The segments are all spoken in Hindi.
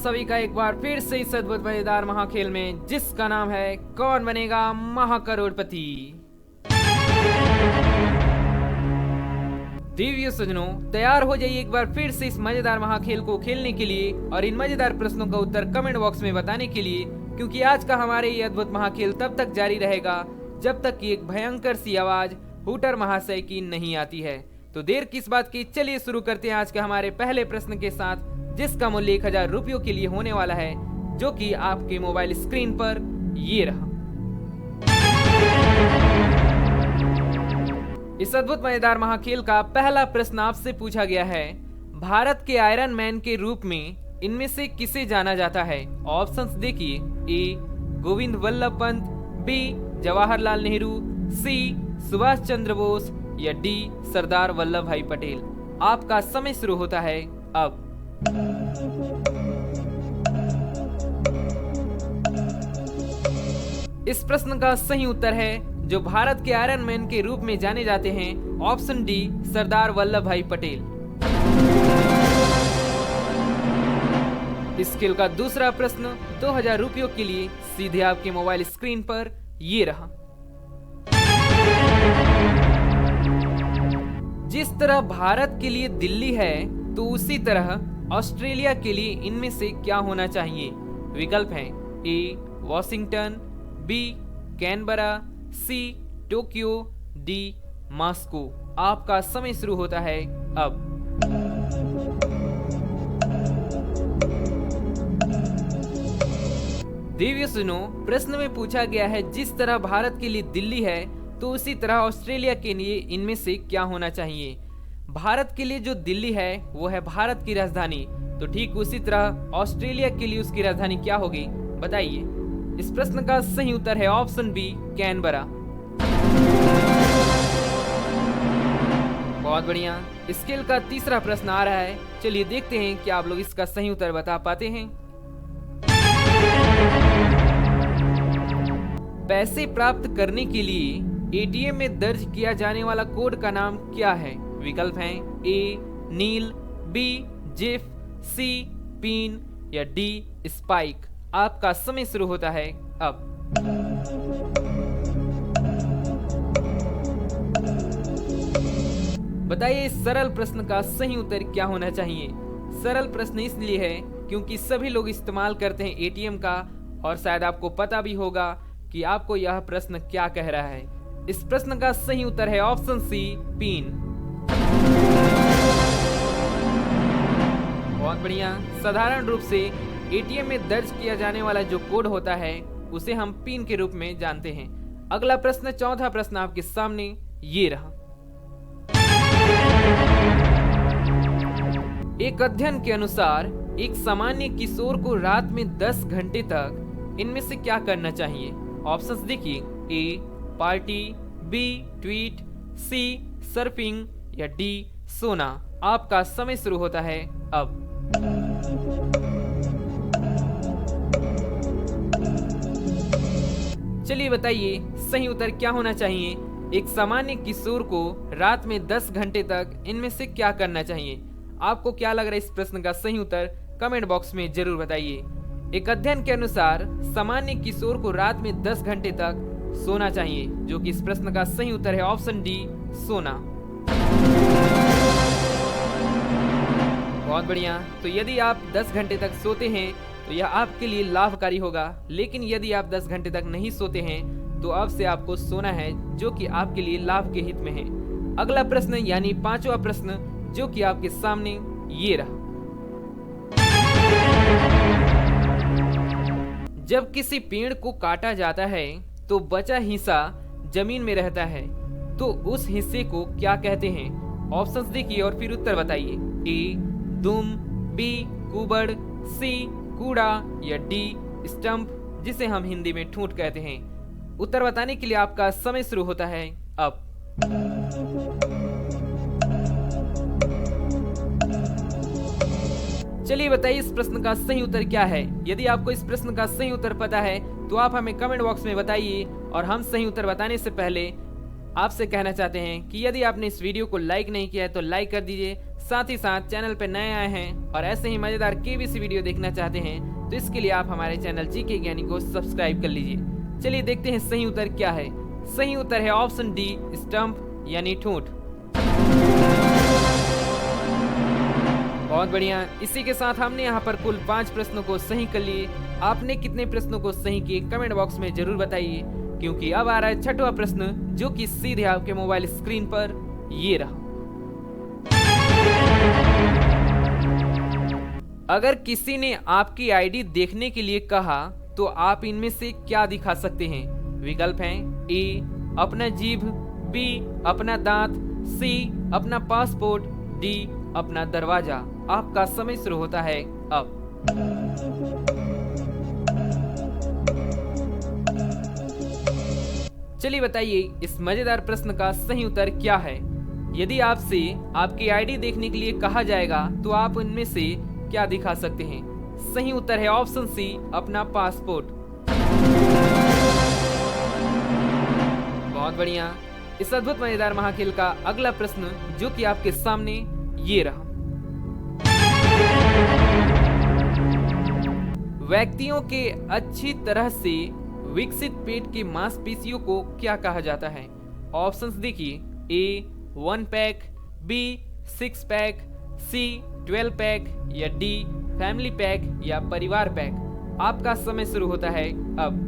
सभी का एक बार फिर से इस अद्भुत मजेदार महाखेल में, जिसका नाम है कौन बनेगा महाकरोड़पति। दिव्य सजनों, तैयार हो जाइए एक बार फिर से इस मजेदार महाखेल को खेलने के लिए और इन मजेदार प्रश्नों का उत्तर कमेंट बॉक्स में बताने के लिए, क्योंकि आज का हमारे ये अद्भुत महाखेल तब तक जारी रहेगा जब तक कि एक भयंकर सी आवाज हूटर महाशय की नहीं आती है। तो देर किस बात की, चलिए शुरू करते हैं आज के हमारे पहले प्रश्न के साथ, जिसका मूल्य 1000 रुपयों के लिए होने वाला है, जो कि आपके मोबाइल स्क्रीन पर ये रहा। इस अद्भुत मजेदार महाखेल का पहला प्रश्न आपसे पूछा गया है, भारत के आयरन मैन के रूप में इनमें से किसे जाना जाता है? ऑप्शंस देखिए, ए गोविंद वल्लभ पंत, बी जवाहरलाल नेहरू, सी सुभाष चंद्र बोस या डी सरदार वल्लभ भाई पटेल। आपका समय शुरू होता है अब। इस प्रश्न का सही उत्तर है, जो भारत के आयरन मैन के रूप में जाने जाते हैं, ऑप्शन डी सरदार वल्लभ भाई पटेल। इस खेल का दूसरा प्रश्न 2000 रुपयों के लिए सीधे आपके मोबाइल स्क्रीन पर ये रहा। जिस तरह भारत के लिए दिल्ली है, तो उसी तरह ऑस्ट्रेलिया के लिए इनमें से क्या होना चाहिए? विकल्प हैं, A Washington, B Canberra, C Tokyo, D Moscow. आपका समय शुरू होता है अब। दिव्य सुनो, प्रश्न में पूछा गया है, जिस तरह भारत के लिए दिल्ली है, तो उसी तरह ऑस्ट्रेलिया के लिए इनमें से क्या होना चाहिए? भारत के लिए जो दिल्ली है वो है भारत की राजधानी, तो ठीक उसी तरह ऑस्ट्रेलिया के लिए उसकी राजधानी क्या होगी, बताइए। इस प्रश्न का सही उत्तर है ऑप्शन बी कैनबरा। बहुत बढ़िया। इस खेल का तीसरा प्रश्न आ रहा है, चलिए देखते हैं कि आप लोग इसका सही उत्तर बता पाते हैं। पैसे प्राप्त करने के लिए एटीएम में दर्ज किया जाने वाला कोड का नाम क्या है? विकल्प हैं, ए नील, बी जेफ, सी पिन या डी स्पाइक। आपका समय शुरू होता है अब। बताइए इस सरल प्रश्न का सही उत्तर क्या होना चाहिए? सरल प्रश्न इसलिए है क्योंकि सभी लोग इस्तेमाल करते हैं एटीएम का, और शायद आपको पता भी होगा कि आपको यह प्रश्न क्या कह रहा है। इस प्रश्न का सही उत्तर है ऑप्शन सी पिन। बहुत बढ़िया। साधारण रूप से एटीएम में दर्ज किया जाने वाला जो कोड होता है उसे हम पिन के रूप में जानते हैं। अगला प्रश्न, चौथा प्रश्न आपके सामने ये रहा। एक अध्ययन के अनुसार एक सामान्य किशोर को रात में 10 घंटे तक इनमें से क्या करना चाहिए? ऑप्शंस देखिए, ए पार्टी, बी ट्वीट, सी सर्फिंग या डी सोना। आपका समय शुरू होता है अब। चलिए बताइए सही उत्तर क्या होना चाहिए? एक सामान्य किशोर को रात में 10 घंटे तक इनमें से क्या करना चाहिए? आपको क्या लग रहा है इस प्रश्न का सही उत्तर? कमेंट बॉक्स में जरूर बताइए। एक अध्ययन के अनुसार सामान्य किशोर को रात में 10 घंटे तक सोना चाहिए, जो कि इस प्रश्न का सही उत्तर है ऑप्शन डी सोना। बहुत बढ़िया। तो यदि आप 10 घंटे तक सोते हैं तो यह आपके लिए लाभकारी होगा, लेकिन यदि आप 10 घंटे तक नहीं सोते हैं तो अब से आपको सोना है, जो कि आपके लिए लाभ के हित में है। अगला प्रश्न यानी पांचवा प्रश्न, जो कि आपके सामने ये रहा। जब किसी पेड़ को काटा जाता है तो बचा हिस्सा जमीन में रहता है, तो उस हिस्से को क्या कहते हैं? ऑप्शंस देखिए और फिर उत्तर बताइए। ए दुम, बी कुबड़, सी कूड़ा या डी स्टंप, जिसे हम हिंदी में ठूंठ कहते हैं। उत्तर बताने के लिए आपका समय शुरू होता है अब। चलिए बताइए इस प्रश्न का सही उत्तर क्या है? यदि आपको इस प्रश्न का सही उत्तर पता है तो आप हमें कमेंट बॉक्स में बताइए, और हम सही उत्तर बताने से पहले आपसे कहना चाहते हैं कि यदि आपने इस वीडियो को लाइक नहीं किया है तो लाइक कर दीजिए, साथ ही साथ चैनल पे नए आए हैं और ऐसे ही मजेदार केबीसी वीडियो देखना चाहते हैं तो इसके लिए आप हमारे चैनल जीके ज्ञानी को सब्सक्राइब कर लीजिए। चलिए देखते हैं सही उत्तर क्या है। सही उत्तर है ऑप्शन डी, स्टंप यानी ठूंठ। बहुत बढ़िया। इसी के साथ हमने यहाँ पर कुल 5 प्रश्नों को सही कर लिए। आपने कितने प्रश्नों को सही किए कमेंट बॉक्स में जरूर बताइए, क्योंकि अब आ रहा है 6वां प्रश्न, जो कि सीधे आपके मोबाइल स्क्रीन पर ये रहा। अगर किसी ने आपकी आईडी देखने के लिए कहा तो आप इनमें से क्या दिखा सकते हैं? विकल्प हैं ए अपना जीभ, बी अपना दांत, सी अपना पासपोर्ट, डी अपना दरवाजा। आपका समय शुरू होता है अब। चलिए बताइए इस मजेदार प्रश्न का सही उत्तर क्या है। यदि आपसे आपकी आईडी देखने के लिए कहा जाएगा तो आप उनमें से क्या दिखा सकते हैं? सही उत्तर है ऑप्शन सी, अपना पासपोर्ट। बहुत बढ़िया। इस अद्भुत मजेदार महाखेल का अगला प्रश्न जो कि आपके सामने ये रहा। व्यक्तियों के अच्छी तरह से विकसित पेट के मांसपेशियों को क्या कहा जाता है? ऑप्शंस देखिए, ए 1 पैक, बी 6 पैक, सी 12 पैक या डी फैमिली पैक या परिवार पैक। आपका समय शुरू होता है अब।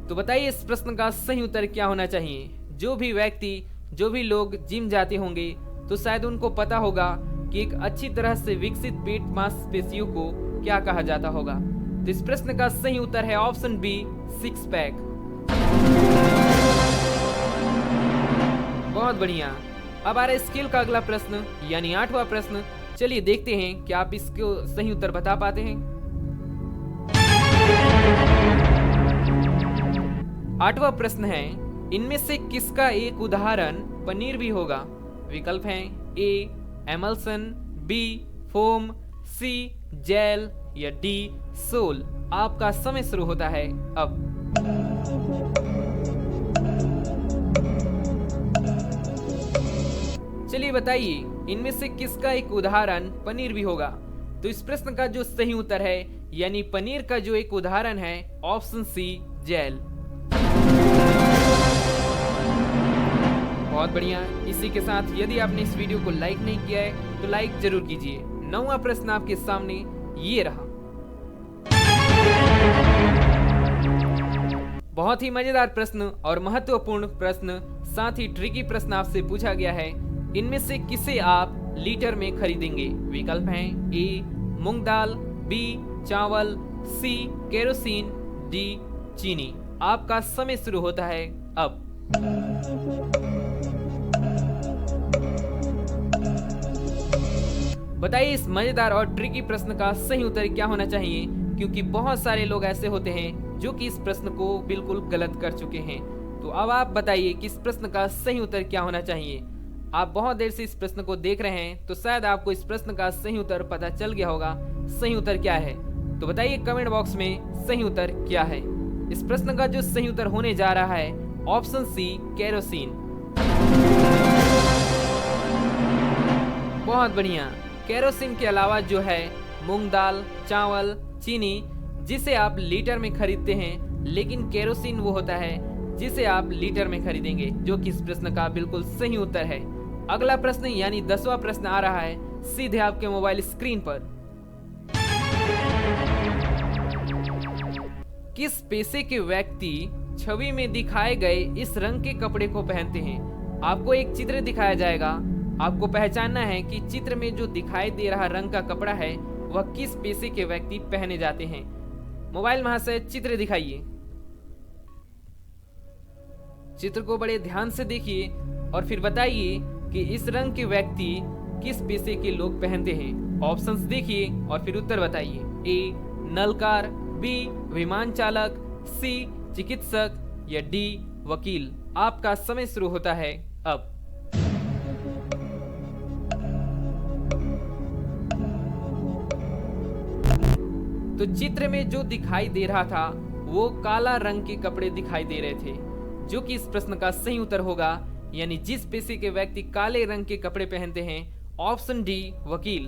तो बताइए इस प्रश्न का सही उत्तर क्या होना चाहिए? जो भी व्यक्ति, जो भी लोग जिम जाते होंगे तो शायद उनको पता होगा कि एक अच्छी तरह से विकसित पेट मांसपेशियों को क्या कहा जाता होगा। तो इस प्रश्न का सही उत्तर है ऑप्शन बी, 6 पैक। बहुत बढ़िया। अब आ रहा है स्केल का अगला प्रश्न यानी 8वां प्रश्न। चलिए देखते हैं कि आप इसको सही उत्तर बता पाते हैं। 8वां प्रश्न है, इनमें से किसका एक उदाहरण पनीर भी होगा? विकल्प हैं ए एमल्सन, बी फोम, सी जेल या डी सोल। आपका समय शुरू होता है अब। चलिए बताइए इनमें से किसका एक उदाहरण पनीर भी होगा? तो इस प्रश्न का जो सही उत्तर है यानी पनीर का जो एक उदाहरण है ऑप्शन सी, जेल। बहुत बढ़िया। इसी के साथ यदि आपने इस वीडियो को लाइक नहीं किया है तो लाइक जरूर कीजिए। 9वां प्रश्न आपके सामने ये रहा। बहुत ही मजेदार प्रश्न और महत्वपूर्ण प्रश्न, साथ ही ट्रिकी प्रश्न आपसे पूछा गया है। इनमें से किसे आप लीटर में खरीदेंगे? विकल्प हैं ए मूंग दाल, बी चावल, सी केरोसिन, डी चीनी। आपका समय शुरू होता है अब। बताइए इस मजेदार और ट्रिकी प्रश्न का सही उत्तर क्या होना चाहिए, क्योंकि बहुत सारे लोग ऐसे होते हैं जो कि इस प्रश्न को बिल्कुल गलत कर चुके हैं। तो अब आप बताइए कि इस प्रश्न का सही उत्तर क्या होना चाहिए। आप बहुत देर से इस प्रश्न को देख रहे हैं तो शायद आपको इस प्रश्न का सही उत्तर पता चल गया होगा। सही उत्तर क्या है तो बताइए कमेंट बॉक्स में सही उत्तर क्या है। इस प्रश्न का जो सही उत्तर होने जा रहा है ऑप्शन सी, केरोसिन। बहुत बढ़िया। केरोसिन के अलावा जो है मूंग दाल, चावल, चीनी जिसे आप लीटर में खरीदते हैं, लेकिन केरोसिन वो होता है जिसे आप लीटर में खरीदेंगे, जो कि इस प्रश्न का बिल्कुल सही उत्तर है। अगला प्रश्न यानी 10वां प्रश्न आ रहा है सीधे आपके मोबाइल स्क्रीन पर। किस पेशे के व्यक्ति छवि में दिखाए गए इस रंग के कपड़े को पहनते हैं? आपको एक चित्र दिखाया जाएगा, आपको पहचानना है कि चित्र में जो दिखाई दे रहा रंग का कपड़ा है वह किस पेशे के व्यक्ति पहने जाते हैं। मोबाइल महाशय चित्र दिखाइए। चित्र को बड़े ध्यान से देखिए और फिर बताइए कि इस रंग के व्यक्ति किस पेशे के लोग पहनते हैं। ऑप्शंस देखिए और फिर उत्तर बताइए। ए नलकार, बी विमान चालक, सी चिकित्सक या डी वकील। आपका समय शुरू होता है अब। तो चित्र में जो दिखाई दे रहा था वो काला रंग के कपड़े दिखाई दे रहे थे, जो कि इस प्रश्न का सही उत्तर होगा, यानी जिस पेशे के व्यक्ति काले रंग के कपड़े पहनते हैं। ऑप्शन डी, वकील।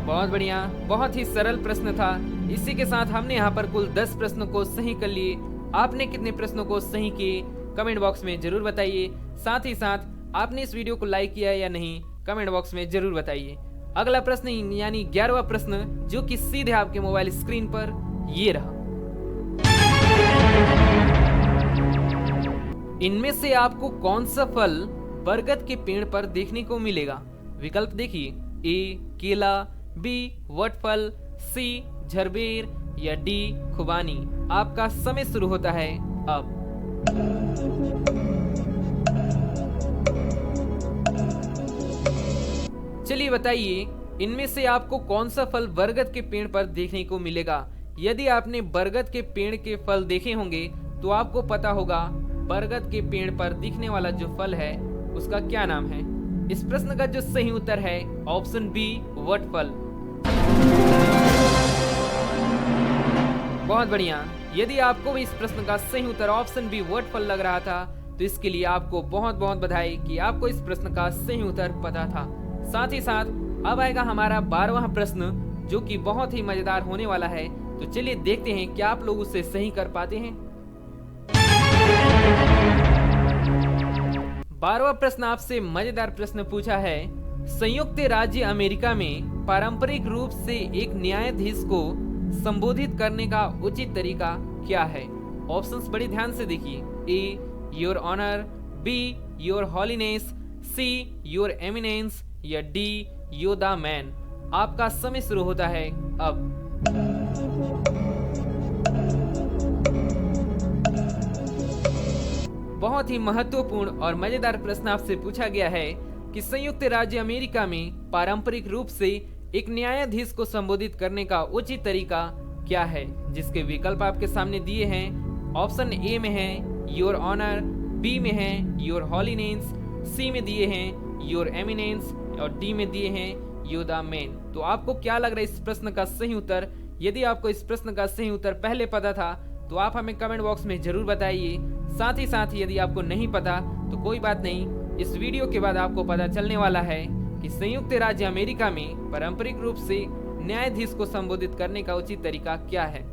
बहुत बढ़िया, बहुत ही सरल प्रश्न था। इसी के साथ हमने यहाँ पर कुल 10 प्रश्नों को सही कर लिए। आपने कितने प्रश्नों को सही किए कमेंट बॉक्स में जरूर बताइए। साथ ही साथ आपने इस वीडियो को लाइक किया या नहीं कमेंट बॉक्स में जरूर बताइए। अगला प्रश्न यानी 11वां प्रश्न, जो कि सीधे आपके मोबाइल स्क्रीन पर ये रहा। इनमें से आपको कौन सा फल बरगद के पेड़ पर देखने को मिलेगा? विकल्प देखिए, ए केला, बी वटफल, सी झरबेर या डी खुबानी। आपका समय शुरू होता है अब। चलिए बताइए, इनमें से आपको कौन सा फल बरगद के पेड़ पर देखने को मिलेगा? यदि आपने बरगद के पेड़ के फल देखे होंगे तो आपको पता होगा बरगद के पेड़ पर दिखने वाला जो फल है उसका क्या नाम है। इस प्रश्न का जो सही उत्तर है ऑप्शन बी, वटफल। बहुत बढ़िया। यदि आपको भी इस प्रश्न का सही उत्तर ऑप्शन बी, वटफल लग रहा था तो इसके लिए आपको बहुत बहुत बधाई कि आपको इस प्रश्न का सही उत्तर पता था। साथ ही साथ अब आएगा हमारा 12वां प्रश्न, जो कि बहुत ही मजेदार होने वाला है। तो चलिए देखते हैं क्या आप लोग उसे सही कर पाते हैं। 12वां प्रश्न आपसे मजेदार प्रश्न पूछा है, संयुक्त राज्य अमेरिका में पारंपरिक रूप से एक न्यायाधीश को संबोधित करने का उचित तरीका क्या है? ऑप्शंस बड़ी ध्यान से देखिए, A your honour, B your holiness, C your eminence या डी यो द मैन। आपका समय शुरू होता है अब। बहुत ही महत्वपूर्ण और मजेदार प्रश्न आपसे पूछा गया है कि संयुक्त राज्य अमेरिका में पारंपरिक रूप से एक न्यायाधीश को संबोधित करने का उचित तरीका क्या है? जिसके विकल्प आपके सामने दिए हैं। ऑप्शन ए में है योर ऑनर, बी में है योर हॉलीनेस, सी में दिए हैं योर एमिनेंस और डी में दिए हैं यो द मैन। तो आपको क्या लग रहा है इस प्रश्न का सही उत्तर? यदि आपको इस प्रश्न का सही उत्तर पहले पता था तो आप हमें कमेंट बॉक्स में जरूर बताइए। साथ ही यदि आपको नहीं पता तो कोई बात नहीं, इस वीडियो के बाद आपको पता चलने वाला है कि संयुक्त राज्य अमेरिका में पारंपरिक रूप से न्यायाधीश को संबोधित करने का उचित तरीका क्या है।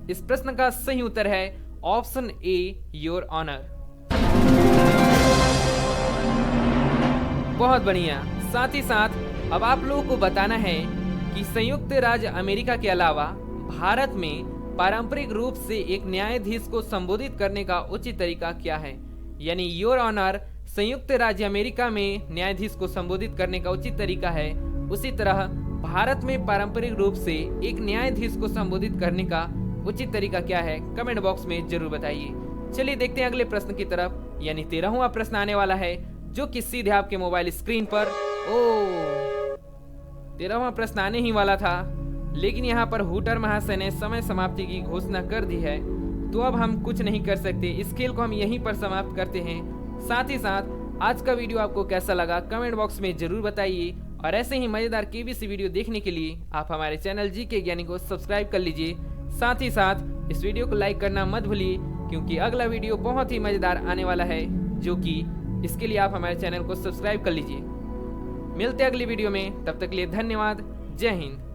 इस प्रश्न का सही उत्तर है ऑप्शन ए, योर ऑनर। बहुत बढ़िया। साथ ही साथ अब आप लोगों को बताना है कि संयुक्त राज्य अमेरिका के अलावा भारत में पारंपरिक रूप से एक न्यायाधीश को संबोधित करने का उचित तरीका क्या है। यानी योर ऑनर संयुक्त राज्य अमेरिका में न्यायाधीश को संबोधित करने का उचित तरीका है, उसी तरह भारत में पारंपरिक रूप से एक न्यायाधीश को संबोधित करने का उचित तरीका क्या है, कमेंट बॉक्स में जरूर बताइए। चलिए देखते हैं अगले प्रश्न की तरफ, यानी 13वां प्रश्न आने वाला है, जो कि सीधे आपके मोबाइल स्क्रीन पर 13वां प्रश्न आने ही वाला था, लेकिन यहाँ पर हुटर महाशय ने समय समाप्ति की घोषणा कर दी है, तो अब हम कुछ नहीं कर सकते। इस खेल को हम यहीं पर समाप्त करते हैं। साथ ही साथ आज का वीडियो आपको कैसा लगा कमेंट बॉक्स में जरूर बताइए, और ऐसे ही मजेदार केबीसी वीडियो देखने के लिए आप हमारे चैनल जीके ज्ञानी को सब्सक्राइब कर लीजिए। साथ ही साथ इस वीडियो को लाइक करना मत भूलिए, क्योंकि अगला वीडियो बहुत ही मजेदार आने वाला है, जो कि इसके लिए आप हमारे चैनल को सब्सक्राइब कर लीजिए। मिलते हैं अगली वीडियो में, तब तक के लिए धन्यवाद। जय हिंद।